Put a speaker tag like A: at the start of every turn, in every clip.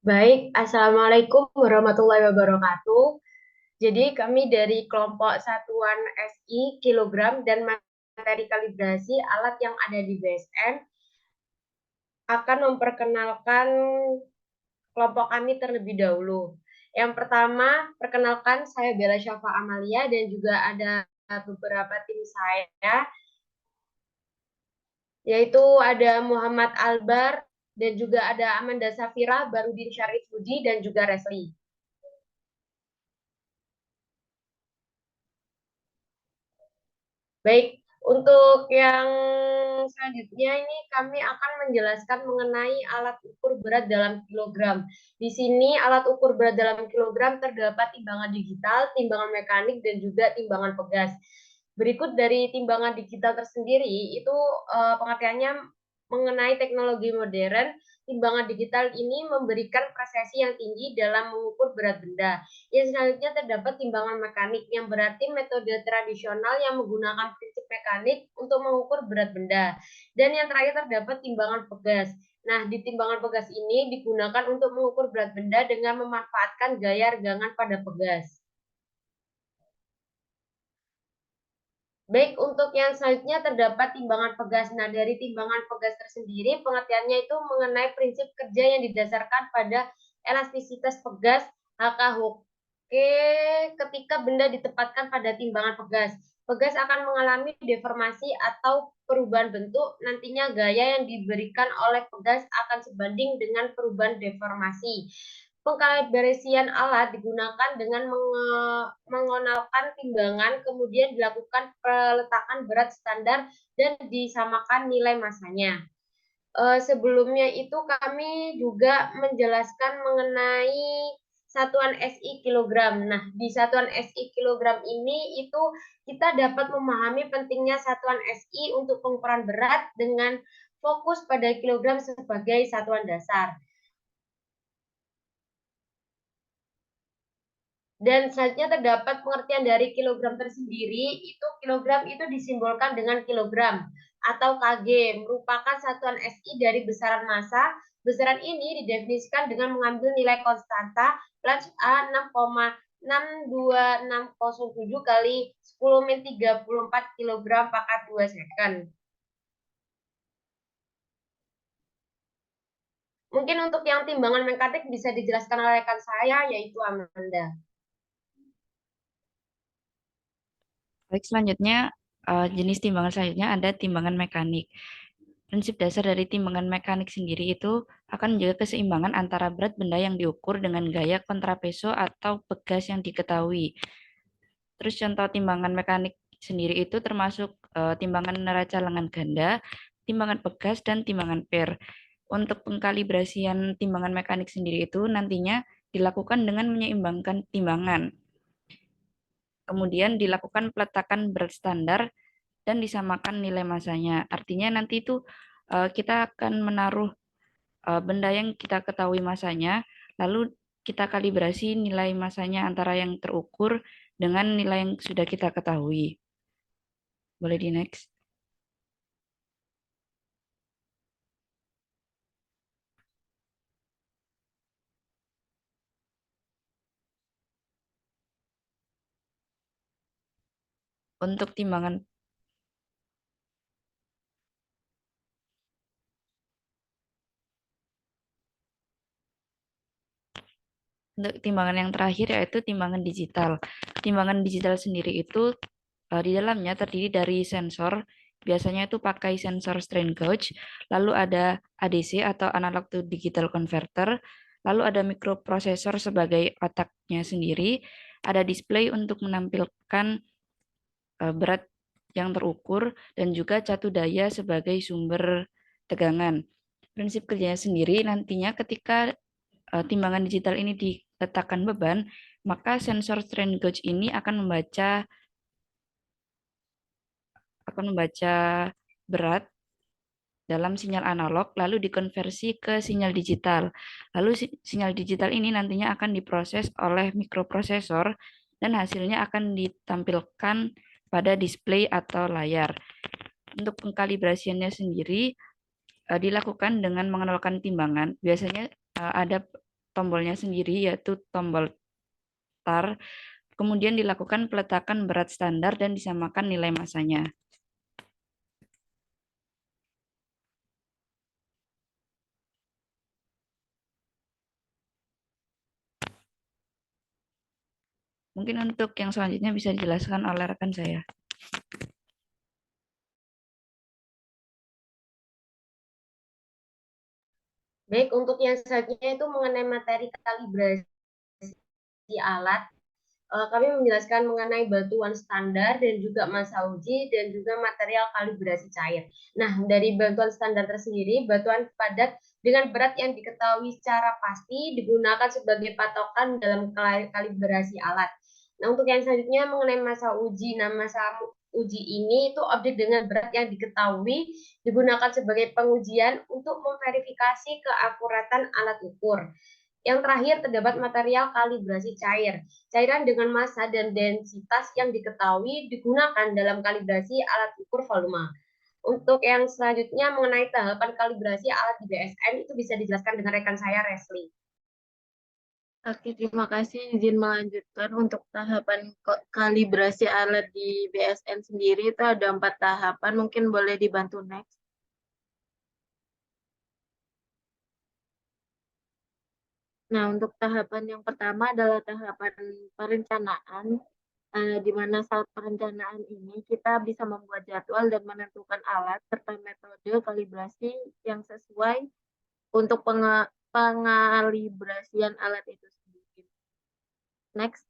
A: Baik, Assalamualaikum warahmatullahi wabarakatuh. Jadi kami dari kelompok satuan SI, kilogram, dan materi kalibrasi alat yang ada di BSN akan memperkenalkan kelompok kami terlebih dahulu. Yang pertama, perkenalkan saya Bella Syafa Amalia dan juga ada beberapa tim saya, yaitu ada Muhammad Albar dan juga ada Amanda Safira, Barudin Syarif Budi, dan juga Resli. Baik, untuk yang selanjutnya ini kami akan menjelaskan mengenai alat ukur berat dalam kilogram. Di sini alat ukur berat dalam kilogram terdapat timbangan digital, timbangan mekanik, dan juga timbangan pegas. Berikut dari timbangan digital tersendiri itu pengertiannya mengenai teknologi modern. Timbangan digital ini memberikan presisi yang tinggi dalam mengukur berat benda. Yang selanjutnya terdapat timbangan mekanik yang berarti metode tradisional yang menggunakan prinsip mekanik untuk mengukur berat benda. Dan yang terakhir terdapat timbangan pegas. Nah, di timbangan pegas ini digunakan untuk mengukur berat benda dengan memanfaatkan gaya regangan pada pegas. Baik, untuk yang selanjutnya terdapat timbangan pegas. Nah, dari timbangan pegas tersendiri, pengertiannya itu mengenai prinsip kerja yang didasarkan pada elastisitas pegas, HKHK, ketika benda ditempatkan pada timbangan pegas. Pegas akan mengalami deformasi atau perubahan bentuk, nantinya gaya yang diberikan oleh pegas akan sebanding dengan perubahan deformasi. Pengkalibrasian alat digunakan dengan mengenalkan timbangan, kemudian dilakukan peletakan berat standar dan disamakan nilai massanya. Sebelumnya itu kami juga menjelaskan mengenai satuan SI kilogram. Nah, di satuan SI kilogram ini itu kita dapat memahami pentingnya satuan SI untuk pengukuran berat dengan fokus pada kilogram sebagai satuan dasar. Dan selanjutnya terdapat pengertian dari kilogram tersendiri, itu kilogram itu disimbolkan dengan kilogram atau kg, merupakan satuan SI dari besaran massa. Besaran ini didefinisikan dengan mengambil nilai konstanta Planck A 6,62607 kali 10 min 34 kg pangkat 2 second. Mungkin untuk yang timbangan mekanik bisa dijelaskan oleh rekan saya, yaitu Amanda.
B: Baik, selanjutnya jenis timbangan selanjutnya ada timbangan mekanik. Prinsip dasar dari timbangan mekanik sendiri itu akan menjaga keseimbangan antara berat benda yang diukur dengan gaya kontrapeso atau pegas yang diketahui. Terus contoh timbangan mekanik sendiri itu termasuk timbangan neraca lengan ganda, timbangan pegas, dan timbangan per. Untuk pengkalibrasian timbangan mekanik sendiri itu nantinya dilakukan dengan menyeimbangkan timbangan. Kemudian dilakukan peletakan berat standar dan disamakan nilai massanya. Artinya nanti itu kita akan menaruh benda yang kita ketahui massanya, lalu kita kalibrasi nilai massanya antara yang terukur dengan nilai yang sudah kita ketahui. Boleh di next. Untuk timbangan Untuk timbangan yang terakhir yaitu timbangan digital. Timbangan digital sendiri itu di dalamnya terdiri dari sensor, biasanya itu pakai sensor strain gauge, lalu ada ADC atau analog to digital converter, lalu ada mikroprosesor sebagai otaknya sendiri, ada display untuk menampilkan berat yang terukur, dan juga catu daya sebagai sumber tegangan. Prinsip kerjanya sendiri nantinya ketika timbangan digital ini diletakkan beban, maka sensor strain gauge ini akan membaca berat dalam sinyal analog, lalu dikonversi ke sinyal digital. Lalu sinyal digital ini nantinya akan diproses oleh mikroprosesor dan hasilnya akan ditampilkan pada display atau layar. Untuk pengkalibrasiannya sendiri, dilakukan dengan mengenalkan timbangan. Biasanya ada tombolnya sendiri yaitu tombol tar. Kemudian dilakukan peletakan berat standar dan disamakan nilai massanya. Mungkin untuk yang selanjutnya bisa dijelaskan oleh rekan saya.
A: Baik, untuk yang selanjutnya itu mengenai materi kalibrasi alat. Kami menjelaskan mengenai batuan standar dan juga masa uji dan juga material kalibrasi cair. Nah, dari bantuan standar tersendiri, batuan padat dengan berat yang diketahui secara pasti digunakan sebagai patokan dalam kalibrasi alat. Nah, untuk yang selanjutnya mengenai masa uji. Nah, masa uji ini itu objek dengan berat yang diketahui digunakan sebagai pengujian untuk memverifikasi keakuratan alat ukur. Yang terakhir terdapat material kalibrasi cair. Cairan dengan massa dan densitas yang diketahui digunakan dalam kalibrasi alat ukur volume. Untuk yang selanjutnya mengenai tahapan kalibrasi alat di BSN itu bisa dijelaskan dengan rekan saya Resli.
C: Oke, terima kasih. Izin melanjutkan untuk tahapan kalibrasi alat di BSN sendiri itu ada 4 tahapan. Mungkin boleh dibantu next. Nah, untuk tahapan yang pertama adalah tahapan perencanaan, di mana saat perencanaan ini kita bisa membuat jadwal dan menentukan alat serta metode kalibrasi yang sesuai untuk pengalibrasian alat itu sendiri. Next.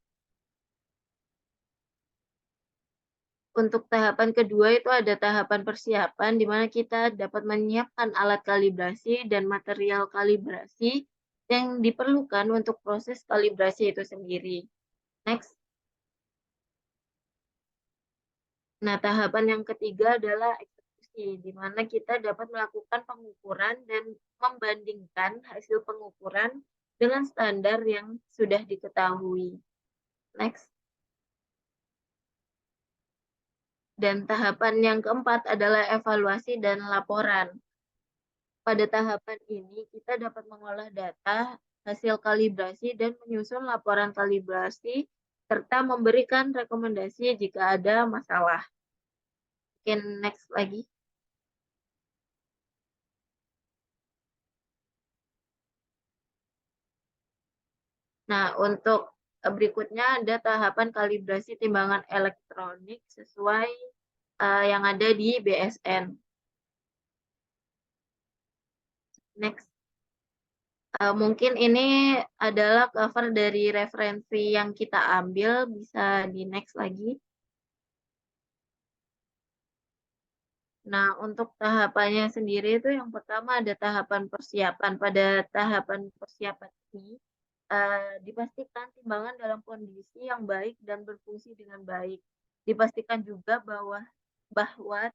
C: Untuk tahapan kedua itu ada tahapan persiapan di mana kita dapat menyiapkan alat kalibrasi dan material kalibrasi yang diperlukan untuk proses kalibrasi itu sendiri. Next. Nah, tahapan yang ketiga adalah eksekusi, di mana kita dapat melakukan pengukuran dan membandingkan hasil pengukuran dengan standar yang sudah diketahui. Next. Dan tahapan yang keempat adalah evaluasi dan laporan. Pada tahapan ini, kita dapat mengolah data, hasil kalibrasi, dan menyusun laporan kalibrasi, serta memberikan rekomendasi jika ada masalah. Mungkin next lagi. Nah, untuk berikutnya ada tahapan kalibrasi timbangan elektronik sesuai yang ada di BSN. Next. Mungkin ini adalah cover dari referensi yang kita ambil, bisa di next lagi. Nah, untuk tahapannya sendiri itu yang pertama ada tahapan persiapan. Pada tahapan persiapan ini, dipastikan timbangan dalam kondisi yang baik dan berfungsi dengan baik. Dipastikan juga bahwa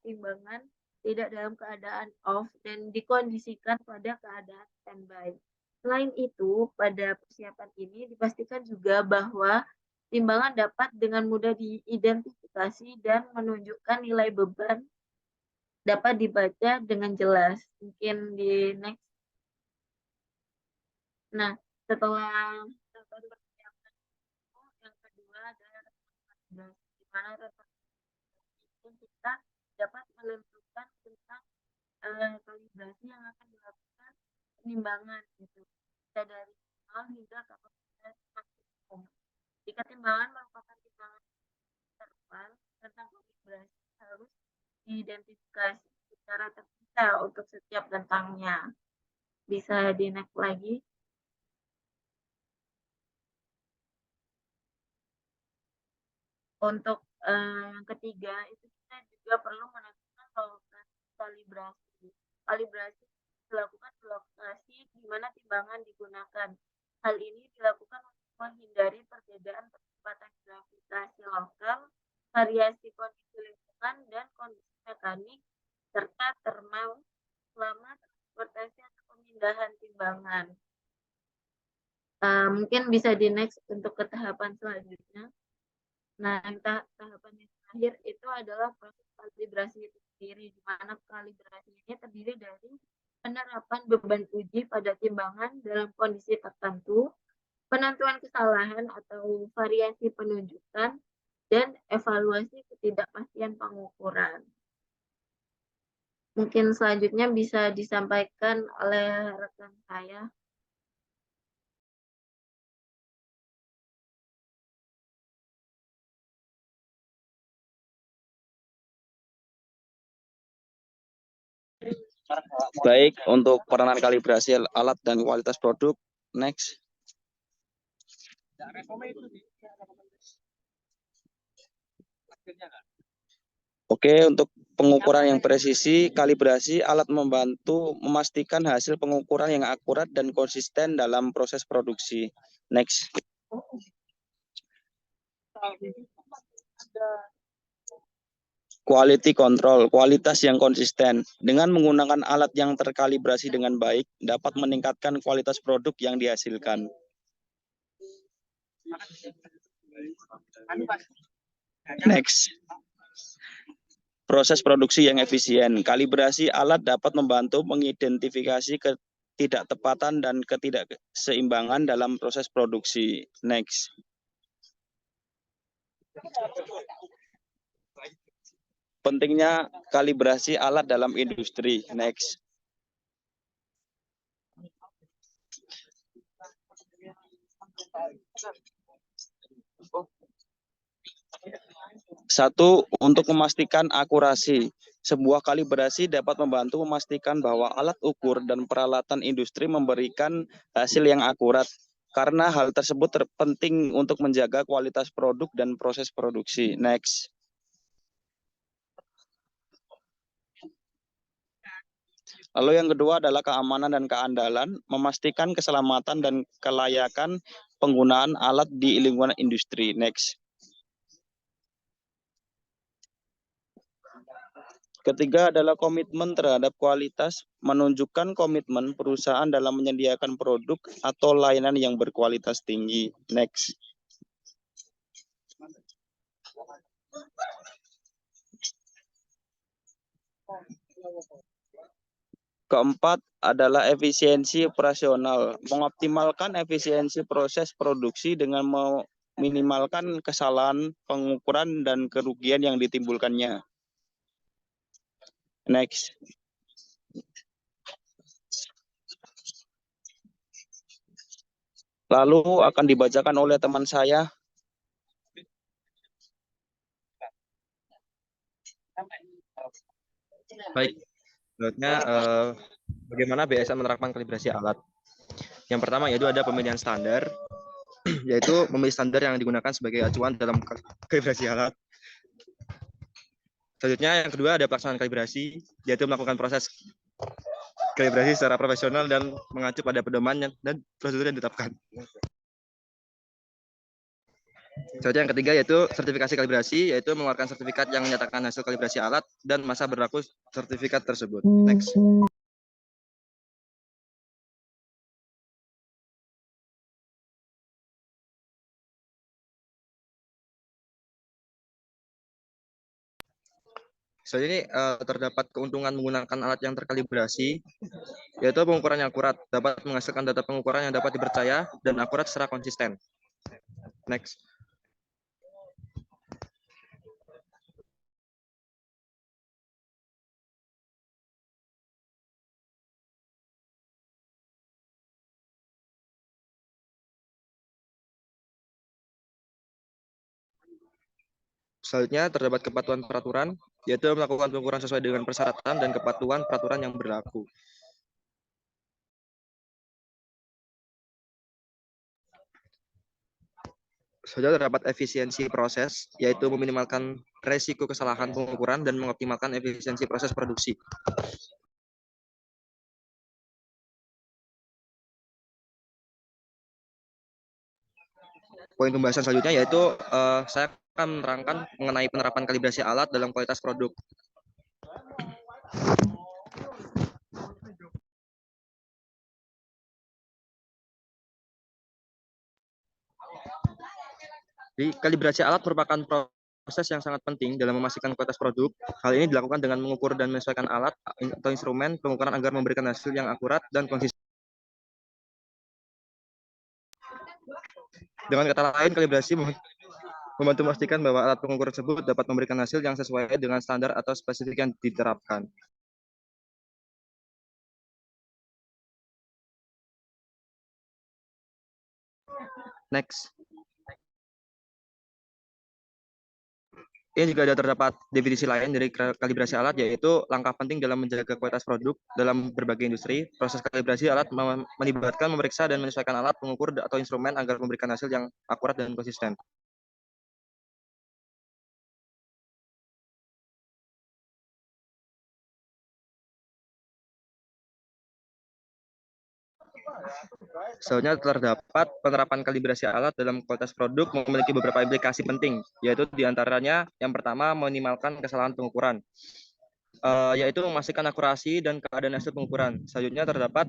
C: timbangan tidak dalam keadaan off dan dikondisikan pada keadaan standby. Selain itu, pada persiapan ini dipastikan juga bahwa timbangan dapat dengan mudah diidentifikasi dan menunjukkan nilai beban dapat dibaca dengan jelas. Mungkin di next. Nah, setelah persiapan itu, yang kedua adalah rekomendasi, di mana rekomendasi itu kita dapat menentukan tentang kalibrasi yang akan dilakukan penimbangan gitu. Bisa dari 0 hingga kapasitas maksimum. Jika timbangan merupakan timbangan terpal, tentang kalibrasi harus diidentifikasi secara terpisah untuk setiap rentangnya. Bisa di next lagi. Untuk yang ketiga itu kita juga perlu menentukan lokasi kalibrasi. Kalibrasi dilakukan di lokasi di mana timbangan digunakan. Hal ini dilakukan untuk menghindari perbedaan percepatan gravitasi lokal, variasi kondisi lingkungan dan kondisi mekanik serta termal selama transportasi atau pemindahan timbangan. Mungkin bisa di next untuk ke tahapan selanjutnya. Nah, tahapan yang terakhir itu adalah proses kalibrasi itu sendiri, di mana kalibrasi ini terdiri dari penerapan beban uji pada timbangan dalam kondisi tertentu, penentuan kesalahan atau variasi penunjukan, dan evaluasi ketidakpastian pengukuran. Mungkin selanjutnya bisa disampaikan oleh rekan saya.
D: Baik, untuk peranan kalibrasi alat dan kualitas produk, next. Oke, untuk pengukuran yang presisi, kalibrasi alat membantu memastikan hasil pengukuran yang akurat dan konsisten dalam proses produksi. Next. Quality control, kualitas yang konsisten. Dengan menggunakan alat yang terkalibrasi dengan baik, dapat meningkatkan kualitas produk yang dihasilkan. Next. Proses produksi yang efisien. Kalibrasi alat dapat membantu mengidentifikasi ketidaktepatan dan ketidakseimbangan dalam proses produksi. Next. Pentingnya kalibrasi alat dalam industri. Next. Satu, untuk memastikan akurasi. Sebuah kalibrasi dapat membantu memastikan bahwa alat ukur dan peralatan industri memberikan hasil yang akurat. Karena hal tersebut penting untuk menjaga kualitas produk dan proses produksi. Next. Lalu yang kedua adalah keamanan dan keandalan, memastikan keselamatan dan kelayakan penggunaan alat di lingkungan industri. Next. Ketiga adalah komitmen terhadap kualitas, menunjukkan komitmen perusahaan dalam menyediakan produk atau layanan yang berkualitas tinggi. Next. Keempat adalah efisiensi operasional, mengoptimalkan efisiensi proses produksi dengan meminimalkan kesalahan pengukuran dan kerugian yang ditimbulkannya. Next. Lalu akan dibacakan oleh teman saya.
E: Baik, menurutnya bagaimana BSA menerapkan kalibrasi alat? Yang pertama yaitu ada pemilihan standar, yaitu memilih standar yang digunakan sebagai acuan dalam kalibrasi alat. Selanjutnya yang kedua ada pelaksanaan kalibrasi, yaitu melakukan proses kalibrasi secara profesional dan mengacu pada pedoman dan prosedur yang ditetapkan. Selanjutnya yang ketiga yaitu sertifikasi kalibrasi, yaitu mengeluarkan sertifikat yang menyatakan hasil kalibrasi alat dan masa berlaku sertifikat tersebut. Next. Selanjutnya terdapat keuntungan menggunakan alat yang terkalibrasi, yaitu pengukuran yang akurat, dapat menghasilkan data pengukuran yang dapat dipercaya dan akurat secara konsisten. Next. Selanjutnya terdapat kepatuhan peraturan, yaitu melakukan pengukuran sesuai dengan persyaratan dan kepatuhan peraturan yang berlaku. Selanjutnya terdapat efisiensi proses, yaitu meminimalkan resiko kesalahan pengukuran dan mengoptimalkan efisiensi proses produksi. Poin pembahasan selanjutnya yaitu saya akan menerangkan mengenai penerapan kalibrasi alat dalam kualitas produk. Jadi kalibrasi alat merupakan proses yang sangat penting dalam memastikan kualitas produk. Hal ini dilakukan dengan mengukur dan menyesuaikan alat atau instrumen pengukuran agar memberikan hasil yang akurat dan konsisten. Dengan kata lain, kalibrasi membantu memastikan bahwa alat pengukur tersebut dapat memberikan hasil yang sesuai dengan standar atau spesifik yang diterapkan. Next. Ini juga ada terdapat definisi lain dari kalibrasi alat, yaitu langkah penting dalam menjaga kualitas produk dalam berbagai industri. Proses kalibrasi alat melibatkan memeriksa dan menyesuaikan alat pengukur atau instrumen agar memberikan hasil yang akurat dan konsisten. Selanjutnya terdapat penerapan kalibrasi alat dalam kualitas produk memiliki beberapa implikasi penting, yaitu diantaranya yang pertama minimalkan kesalahan pengukuran, yaitu memastikan akurasi dan keadaan hasil pengukuran. Selanjutnya terdapat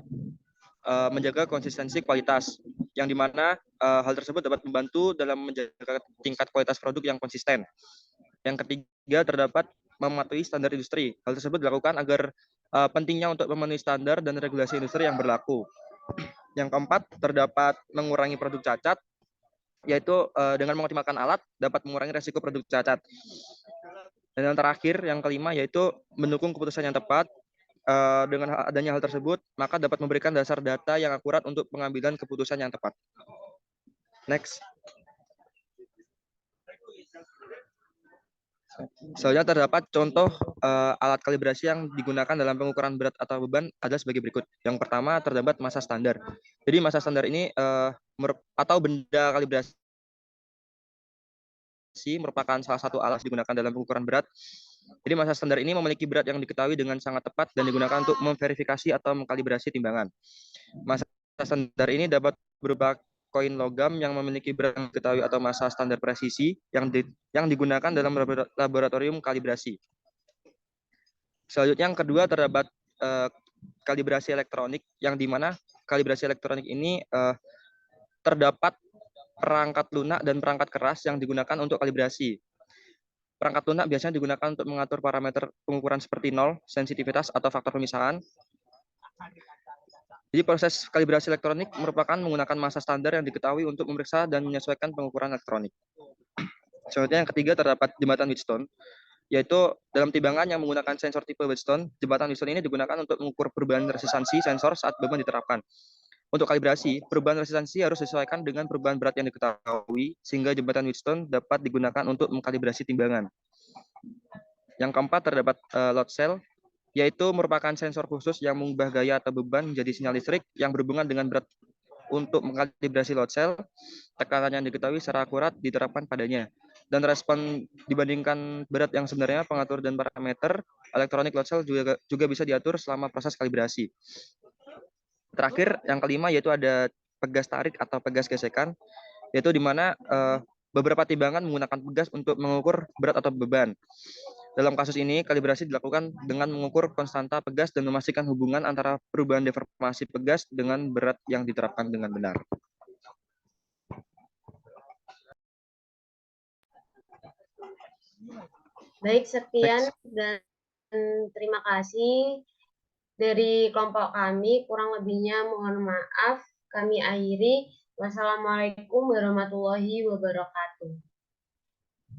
E: menjaga konsistensi kualitas, yang dimana hal tersebut dapat membantu dalam menjaga tingkat kualitas produk yang konsisten. Yang ketiga terdapat mematuhi standar industri. Hal tersebut dilakukan agar pentingnya untuk memenuhi standar dan regulasi industri yang berlaku. Yang keempat, terdapat mengurangi produk cacat, yaitu dengan mengoptimalkan alat dapat mengurangi resiko produk cacat. Dan yang terakhir, yang kelima, yaitu mendukung keputusan yang tepat. Dengan adanya hal tersebut, maka dapat memberikan dasar data yang akurat untuk pengambilan keputusan yang tepat. Next. Selanjutnya terdapat contoh alat kalibrasi yang digunakan dalam pengukuran berat atau beban adalah sebagai berikut. Yang pertama terdapat massa standar. Jadi massa standar ini atau benda kalibrasi merupakan salah satu alat digunakan dalam pengukuran berat. Jadi massa standar ini memiliki berat yang diketahui dengan sangat tepat dan digunakan untuk memverifikasi atau mengkalibrasi timbangan. Massa standar ini dapat berupa koin logam yang memiliki berat yang diketahui atau massa standar presisi yang digunakan dalam laboratorium kalibrasi. Selanjutnya yang kedua terdapat kalibrasi elektronik, yang dimana kalibrasi elektronik ini terdapat perangkat lunak dan perangkat keras yang digunakan untuk kalibrasi. Perangkat lunak biasanya digunakan untuk mengatur parameter pengukuran seperti nol, sensitivitas, atau faktor pemisahan. Jadi proses kalibrasi elektronik merupakan menggunakan massa standar yang diketahui untuk memeriksa dan menyesuaikan pengukuran elektronik. Selanjutnya yang ketiga terdapat jembatan Wheatstone, yaitu dalam timbangan yang menggunakan sensor tipe Wheatstone. Jembatan Wheatstone ini digunakan untuk mengukur perubahan resistansi sensor saat beban diterapkan. Untuk kalibrasi, perubahan resistansi harus disesuaikan dengan perubahan berat yang diketahui, sehingga jembatan Wheatstone dapat digunakan untuk mengkalibrasi timbangan. Yang keempat terdapat load cell, yaitu merupakan sensor khusus yang mengubah gaya atau beban menjadi sinyal listrik yang berhubungan dengan berat. Untuk mengkalibrasi load cell, tekanan yang diketahui secara akurat diterapkan padanya. Dan respon dibandingkan berat yang sebenarnya, pengatur dan parameter elektronik load cell juga bisa diatur selama proses kalibrasi. Terakhir, yang kelima, yaitu ada pegas tarik atau pegas gesekan, yaitu di mana beberapa timbangan menggunakan pegas untuk mengukur berat atau beban. Dalam kasus ini, kalibrasi dilakukan dengan mengukur konstanta pegas dan memastikan hubungan antara perubahan deformasi pegas dengan berat yang diterapkan dengan benar.
A: Baik, sekian dan terima kasih dari kelompok kami. Kurang lebihnya mohon maaf. Kami akhiri. Wassalamualaikum warahmatullahi wabarakatuh.